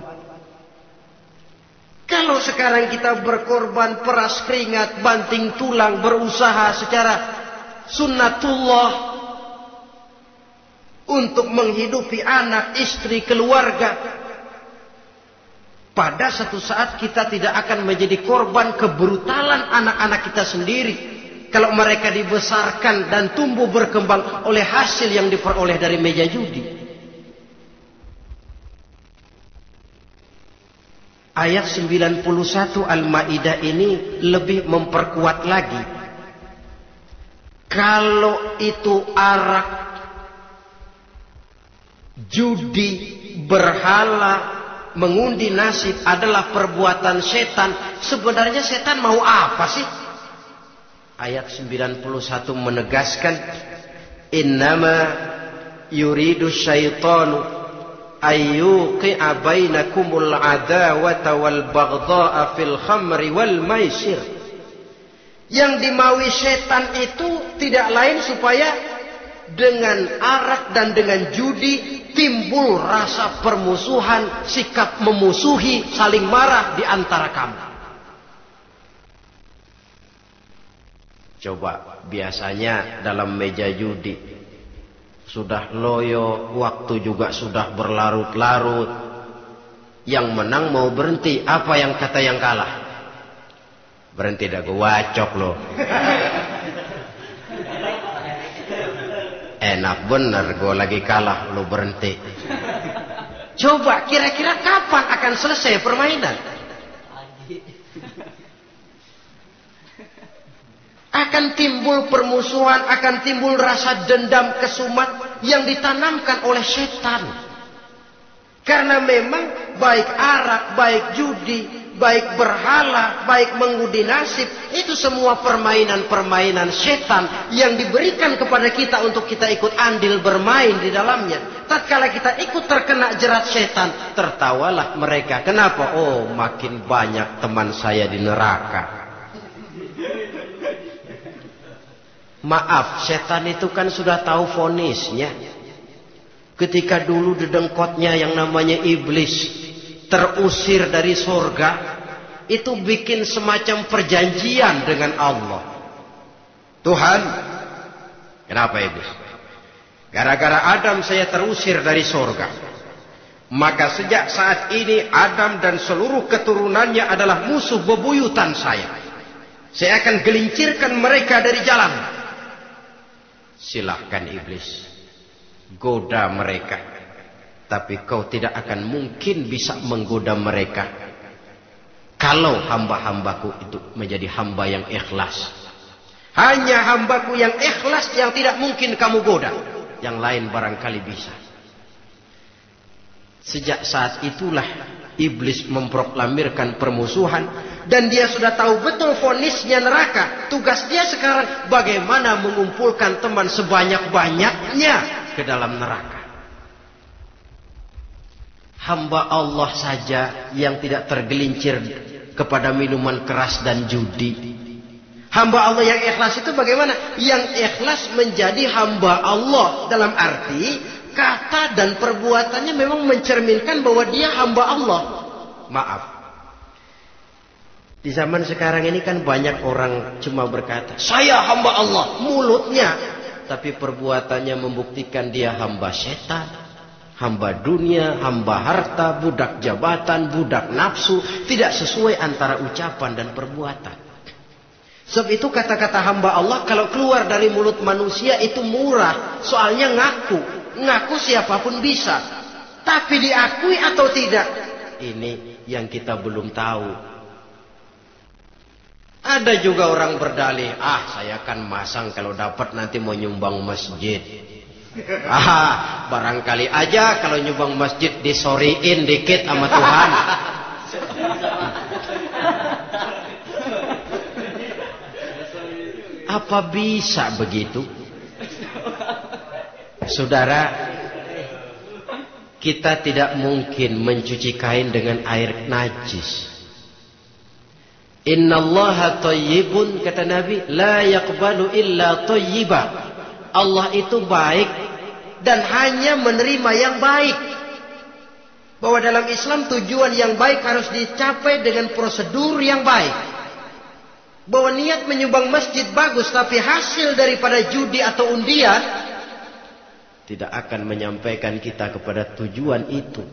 Kalau sekarang kita berkorban, peras keringat, banting tulang, berusaha secara sunnatullah untuk menghidupi anak, istri, keluarga, pada satu saat kita tidak akan menjadi korban kebrutalan anak-anak kita sendiri. Kalau mereka dibesarkan dan tumbuh berkembang oleh hasil yang diperoleh dari meja judi. Ayat 91 Al-Maidah ini lebih memperkuat lagi. Kalau itu arak, judi, berhala, mengundi nasib adalah perbuatan setan, sebenarnya setan mau apa sih? Ayat 91 menegaskan, innama yuridu syaitanu ayyuqi'a bainakumul adawata wal baghdha'a fil khamri wal maisir. Yang dimaui setan itu tidak lain supaya dengan arak dan dengan judi timbul rasa permusuhan, sikap memusuhi, saling marah di antara kamu. Coba, biasanya dalam meja judi sudah loyo, waktu juga sudah berlarut-larut. Yang menang mau berhenti, apa yang kata yang kalah? Berhenti dah, gue wacok loh. Enak bener, gue lagi kalah, lo berhenti. Coba, kira-kira kapan akan selesai permainan? Akan timbul permusuhan, akan timbul rasa dendam, kesumat yang ditanamkan oleh setan. Karena memang baik arak, baik judi, baik berhala, baik mengundi nasib, itu semua permainan-permainan setan yang diberikan kepada kita untuk kita ikut andil bermain di dalamnya. Tatkala kita ikut terkena jerat setan, tertawalah mereka. Kenapa? Oh, makin banyak teman saya di neraka. Maaf, setan itu kan sudah tahu vonisnya. Ketika dulu dedengkotnya yang namanya iblis terusir dari surga, itu bikin semacam perjanjian dengan Allah. Tuhan, kenapa iblis? Gara-gara Adam saya terusir dari surga. Maka sejak saat ini Adam dan seluruh keturunannya adalah musuh bebuyutan saya. Saya akan gelincirkan mereka dari jalan. Silahkan iblis, goda mereka. Tapi kau tidak akan mungkin bisa menggoda mereka kalau hamba-hambaku itu menjadi hamba yang ikhlas. Hanya hambaku yang ikhlas yang tidak mungkin kamu goda. Yang lain barangkali bisa. Sejak saat itulah iblis memproklamirkan permusuhan. Dan dia sudah tahu betul vonisnya neraka. Tugas dia sekarang bagaimana mengumpulkan teman sebanyak-banyaknya ke dalam neraka. Hamba Allah saja yang tidak tergelincir kepada minuman keras dan judi. Hamba Allah yang ikhlas itu bagaimana? Yang ikhlas menjadi hamba Allah. Dalam arti kata dan perbuatannya memang mencerminkan bahwa dia hamba Allah. Maaf, di zaman sekarang ini kan banyak orang cuma berkata, saya hamba Allah, mulutnya. Tapi perbuatannya membuktikan dia hamba setan, hamba dunia, hamba harta, budak jabatan, budak nafsu. Tidak sesuai antara ucapan dan perbuatan. Sebab itu kata-kata hamba Allah kalau keluar dari mulut manusia itu murah. Soalnya ngaku siapapun bisa. Tapi diakui atau tidak, ini yang kita belum tahu. Ada juga orang berdalih, saya kan masang kalau dapat nanti mau nyumbang masjid. Barangkali aja kalau nyumbang masjid disoriin dikit sama Tuhan. Apa bisa begitu? Saudara, kita tidak mungkin mencuci kain dengan air najis. Innallaha thayyibun, kata Nabi, la yaqbalu illa thayyiba. Allah itu baik dan hanya menerima yang baik. Bahwa dalam Islam tujuan yang baik harus dicapai dengan prosedur yang baik. Bahwa niat menyumbang masjid bagus, tapi hasil daripada judi atau undian tidak akan menyampaikan kita kepada tujuan itu.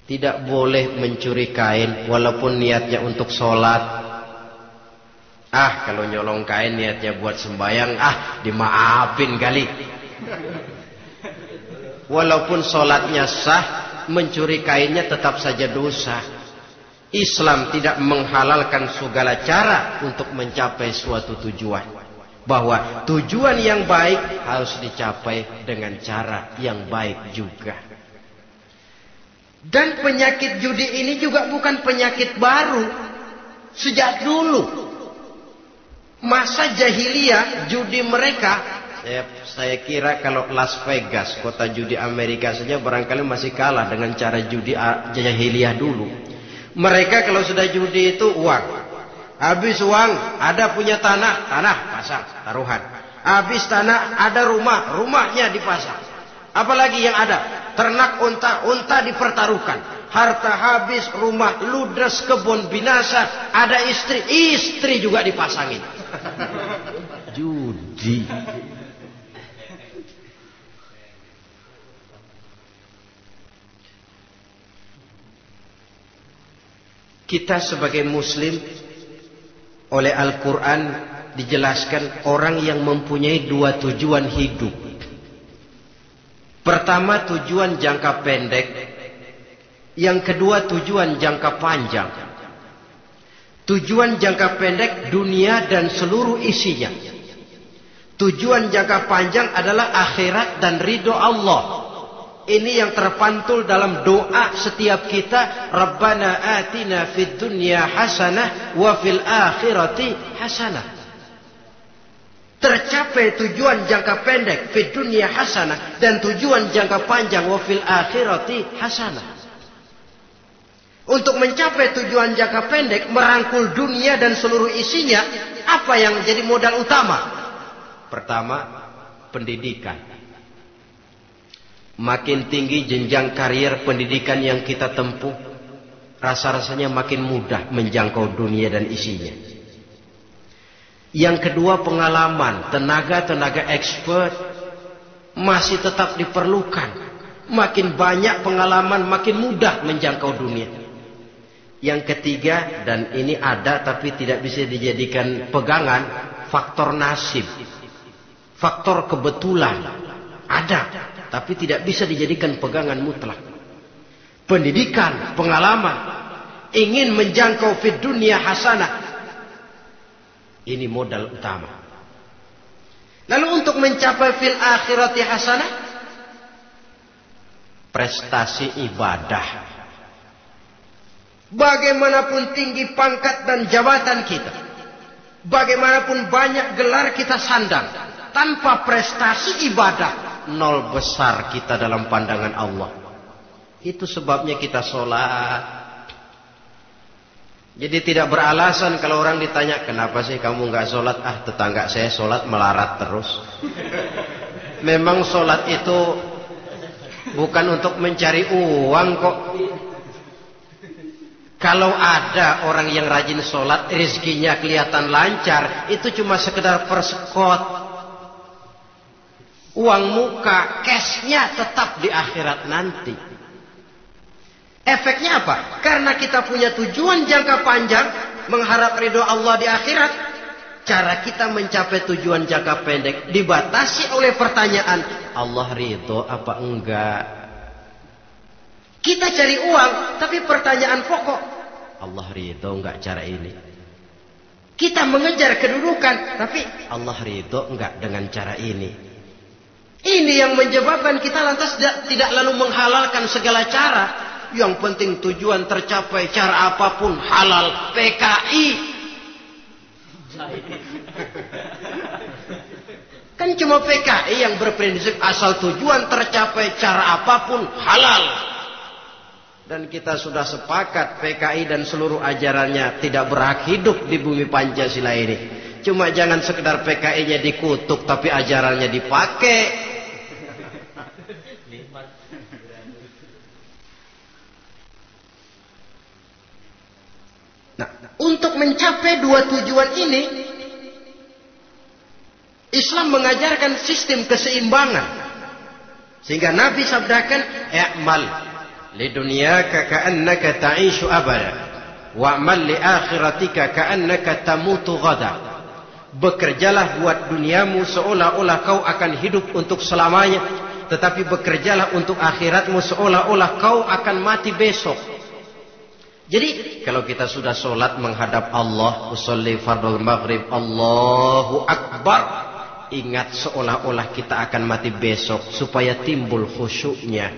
Tidak boleh mencuri kain walaupun niatnya untuk sholat. Kalau nyolong kain niatnya buat sembahyang, dimaafin kali. Walaupun sholatnya sah, mencuri kainnya tetap saja dosa. Islam tidak menghalalkan segala cara untuk mencapai suatu tujuan. Bahwa tujuan yang baik harus dicapai dengan cara yang baik juga. Dan penyakit judi ini juga bukan penyakit baru. Sejak dulu masa jahiliyah judi mereka, saya kira kalau Las Vegas, kota judi Amerika saja barangkali masih kalah dengan cara judi jahiliyah dulu. Mereka kalau sudah judi itu uang. Habis uang ada punya tanah pasang taruhan. Habis tanah ada rumahnya dipasang. Apalagi yang ada? Ternak unta dipertaruhkan. Harta habis, rumah ludes, kebun binasa. Ada istri juga dipasangin. Judi. Kita sebagai muslim, oleh Al-Quran dijelaskan orang yang mempunyai dua tujuan hidup. Pertama tujuan jangka pendek, yang kedua tujuan jangka panjang. Tujuan jangka pendek dunia dan seluruh isinya. Tujuan jangka panjang adalah akhirat dan ridho Allah. Ini yang terpantul dalam doa setiap kita. Rabbana atina fid dunya hasanah wa fil akhirati hasanah. Tercapai tujuan jangka pendek fid dunya hasanah dan tujuan jangka panjang wa fil akhirati hasanah. Untuk mencapai tujuan jangka pendek, merangkul dunia dan seluruh isinya, apa yang jadi modal utama? Pertama, pendidikan. Makin tinggi jenjang karier pendidikan yang kita tempuh, rasa-rasanya makin mudah menjangkau dunia dan isinya. Yang kedua, pengalaman. Tenaga-tenaga expert masih tetap diperlukan. Makin banyak pengalaman, makin mudah menjangkau dunia. Yang ketiga, dan ini ada tapi tidak bisa dijadikan pegangan, faktor nasib. Faktor kebetulan. Ada, tapi tidak bisa dijadikan pegangan mutlak. Pendidikan, pengalaman, ingin menjangkau fid dunia hasanah. Ini modal utama. Lalu untuk mencapai fil akhirati hasanah, prestasi ibadah. Bagaimanapun tinggi pangkat dan jabatan kita, bagaimanapun banyak gelar kita sandang, tanpa prestasi ibadah, nol besar kita dalam pandangan Allah. Itu sebabnya kita sholat. Jadi tidak beralasan kalau orang ditanya, kenapa sih kamu nggak sholat? Ah, tetangga saya sholat melarat terus. Memang sholat itu bukan untuk mencari uang kok. Kalau ada orang yang rajin sholat, rezekinya kelihatan lancar, itu cuma sekedar persekot. Uang muka, cashnya tetap di akhirat nanti. Efeknya apa? Karena kita punya tujuan jangka panjang, mengharap ridho Allah di akhirat. Cara kita mencapai tujuan jangka pendek dibatasi oleh pertanyaan, Allah ridho apa enggak? Kita cari uang, tapi pertanyaan pokok, Allah ridho enggak cara ini? Kita mengejar kedudukan, tapi Allah ridho enggak dengan cara ini? Ini yang menyebabkan kita lantas tidak lalu menghalalkan segala cara. Yang penting tujuan tercapai, cara apapun halal. PKI. Kan cuma PKI yang berprinsip asal tujuan tercapai, cara apapun halal. Dan kita sudah sepakat PKI dan seluruh ajarannya tidak berhak hidup di bumi Pancasila ini. Cuma jangan sekedar PKI-nya dikutuk tapi ajarannya dipakai. Nah, untuk mencapai dua tujuan ini, Islam mengajarkan sistem keseimbangan. Sehingga Nabi sabdakan, "I'mal li dunyaka ka'annaka ta'ishu abada, wa'mal li akhiratika ka'annaka tamutu ghada." Bekerjalah buat duniamu seolah-olah kau akan hidup untuk selamanya, tetapi bekerjalah untuk akhiratmu seolah-olah kau akan mati besok. Jadi kalau kita sudah sholat menghadap Allah, usolli fardhu maghrib, Allahu Akbar, ingat seolah-olah kita akan mati besok supaya timbul khusyuknya.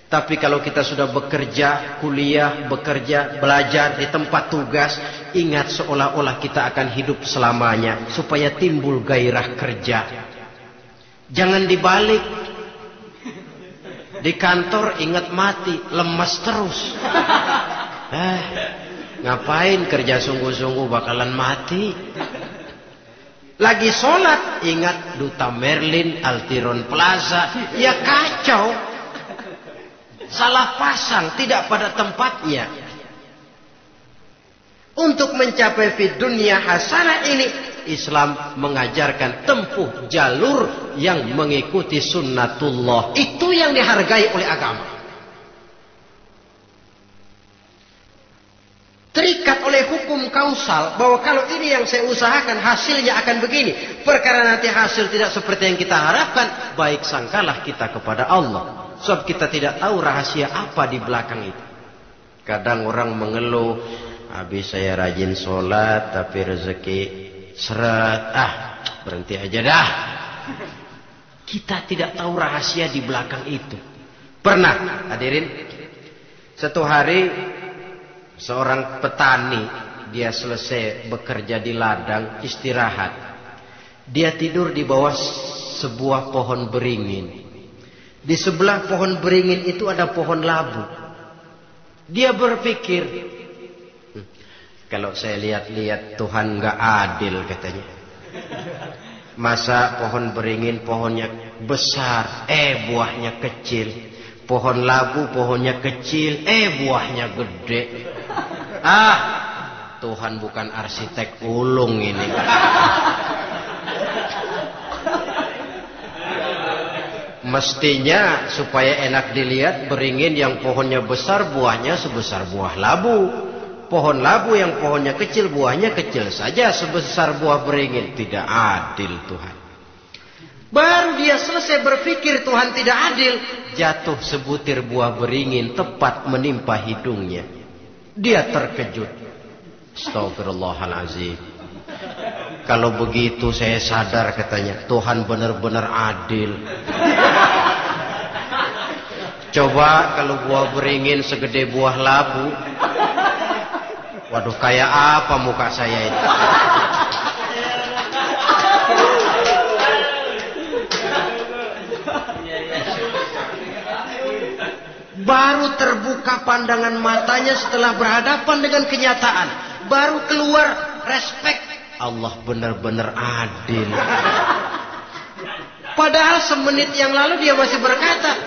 Tapi kalau kita sudah bekerja, kuliah, bekerja, belajar di tempat tugas, ingat seolah-olah kita akan hidup selamanya supaya timbul gairah kerja. Jangan dibalik. Di kantor ingat mati, lemas terus. Ngapain kerja sungguh-sungguh bakalan mati. Lagi sholat ingat Duta Merlin, Altiron Plaza, ya kacau. Salah pasang, tidak pada tempatnya. Untuk mencapai fid dunya hasanah ini, Islam mengajarkan tempuh jalur yang mengikuti sunnatullah. Itu yang dihargai oleh agama. Terikat oleh hukum kausal bahwa kalau ini yang saya usahakan hasilnya akan begini. Perkara nanti hasil tidak seperti yang kita harapkan, baik sangkalah kita kepada Allah. Sebab kita tidak tahu rahasia apa di belakang itu. Kadang orang mengeluh, habis saya rajin sholat tapi rezeki seret, berhenti aja dah. Kita tidak tahu rahasia di belakang itu. Pernah hadirin, satu hari seorang petani, dia selesai bekerja di ladang, istirahat. Dia tidur di bawah sebuah pohon beringin. Di sebelah pohon beringin itu ada pohon labu. Dia berpikir, kalau saya lihat-lihat Tuhan nggak adil katanya. Masa pohon beringin pohonnya besar, buahnya kecil. Pohon labu pohonnya kecil, buahnya gede. Tuhan bukan arsitek ulung ini. Mestinya supaya enak dilihat, beringin yang pohonnya besar buahnya sebesar buah labu. Pohon labu yang pohonnya kecil buahnya kecil saja sebesar buah beringin. Tidak adil Tuhan. Baru dia selesai berpikir Tuhan tidak adil, jatuh sebutir buah beringin tepat menimpa hidungnya. Dia terkejut. Astagfirullahalazim. Kalau begitu saya sadar katanya, Tuhan benar-benar adil. Coba kalau buah beringin segede buah labu. Waduh, kayak apa muka saya ini? Baru terbuka pandangan matanya setelah berhadapan dengan kenyataan. Baru keluar respek. Allah benar-benar adil. Padahal semenit yang lalu dia masih berkata,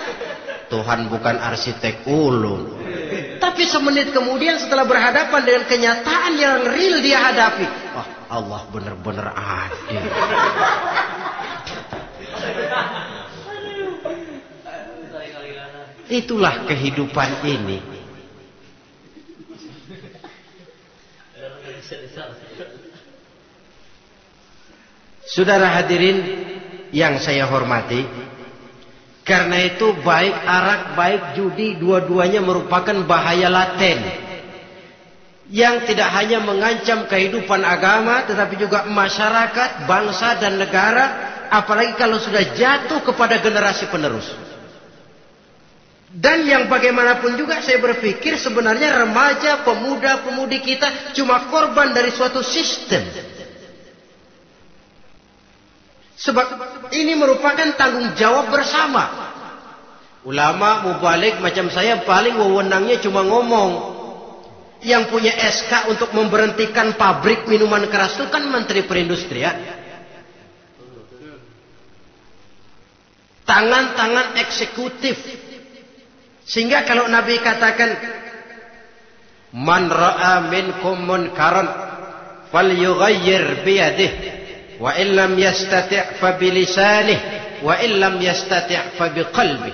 Tuhan bukan arsitek ulung. Tapi semenit kemudian setelah berhadapan dengan kenyataan yang real dia hadapi, Allah benar-benar adil. Itulah kehidupan ini. Saudara hadirin yang saya hormati, karena itu baik arak, baik judi, dua-duanya merupakan bahaya laten yang tidak hanya mengancam kehidupan agama, tetapi juga masyarakat, bangsa dan negara, apalagi kalau sudah jatuh kepada generasi penerus. Dan yang bagaimanapun juga saya berpikir sebenarnya remaja, pemuda, pemudi kita cuma korban dari suatu sistem. Sebab ini merupakan tanggung jawab bersama. Ulama mubalik macam saya paling wewenangnya cuma ngomong. Yang punya SK untuk memberhentikan pabrik minuman keras itu kan Menteri Perindustrian. Tangan-tangan eksekutif. Sehingga kalau Nabi katakan, Man ra'a minkum munkaran falyughayyir biyadihi wa illam yastati' fa bilisanih wa illam yastati' fa biqalbi.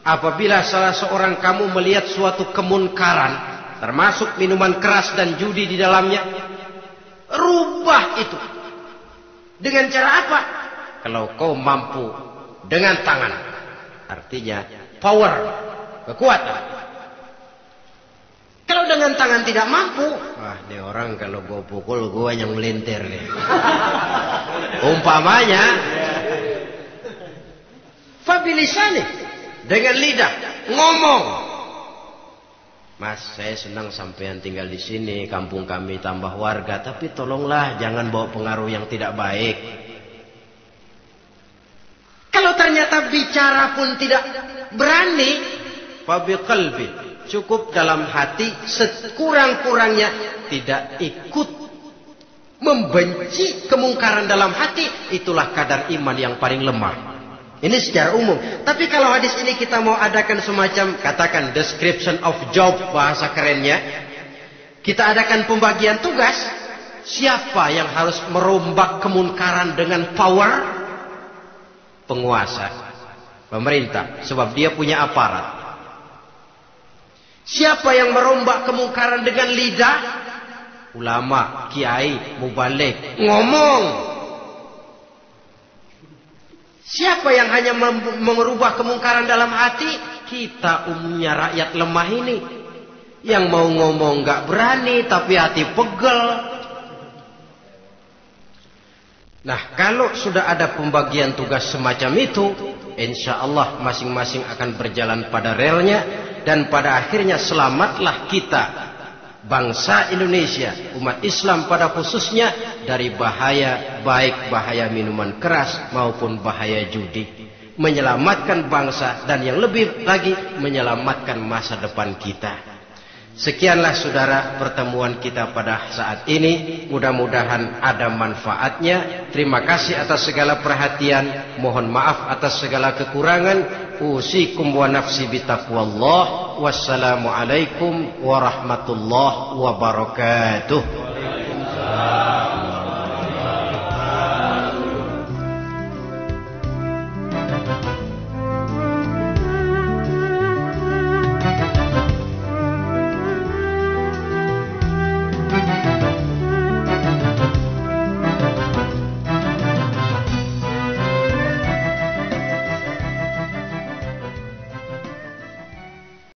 Apabila salah seorang kamu melihat suatu kemunkaran, termasuk minuman keras dan judi di dalamnya, rubah itu. Dengan cara apa? Kalau kau mampu dengan tangan. Artinya power, kekuatan. Kalau dengan tangan tidak mampu, ini orang kalau gue pukul gue yang melintir nih. Umpamanya, fabilisani, dengan lidah ngomong. Mas, saya senang sampean tinggal di sini, kampung kami tambah warga, tapi tolonglah jangan bawa pengaruh yang tidak baik. Kalau ternyata bicara pun tidak berani, fabiqalbi, cukup dalam hati, sekurang-kurangnya tidak ikut membenci kemungkaran dalam hati. Itulah kadar iman yang paling lemah. Ini secara umum. Tapi kalau hadis ini kita mau adakan semacam, katakan description of job, bahasa kerennya, kita adakan pembagian tugas. Siapa yang harus merombak kemungkaran dengan power? Penguasa, pemerintah, sebab dia punya aparat. Siapa yang merombak kemungkaran dengan lidah? Ulama, kiai, mubalik, ngomong. Siapa yang hanya merubah kemungkaran dalam hati? Kita umumnya rakyat lemah ini. Yang mau ngomong gak berani, tapi hati pegel. Nah, kalau sudah ada pembagian tugas semacam itu, insya Allah masing-masing akan berjalan pada relnya. Dan pada akhirnya selamatlah kita, bangsa Indonesia, umat Islam pada khususnya, dari bahaya, baik bahaya minuman keras maupun bahaya judi. Menyelamatkan bangsa dan yang lebih lagi menyelamatkan masa depan kita. Sekianlah saudara pertemuan kita pada saat ini. Mudah-mudahan ada manfaatnya. Terima kasih atas segala perhatian. Mohon maaf atas segala kekurangan. Usikum wa nafsi bitaqwallah. Wassalamualaikum warahmatullahi wabarakatuh.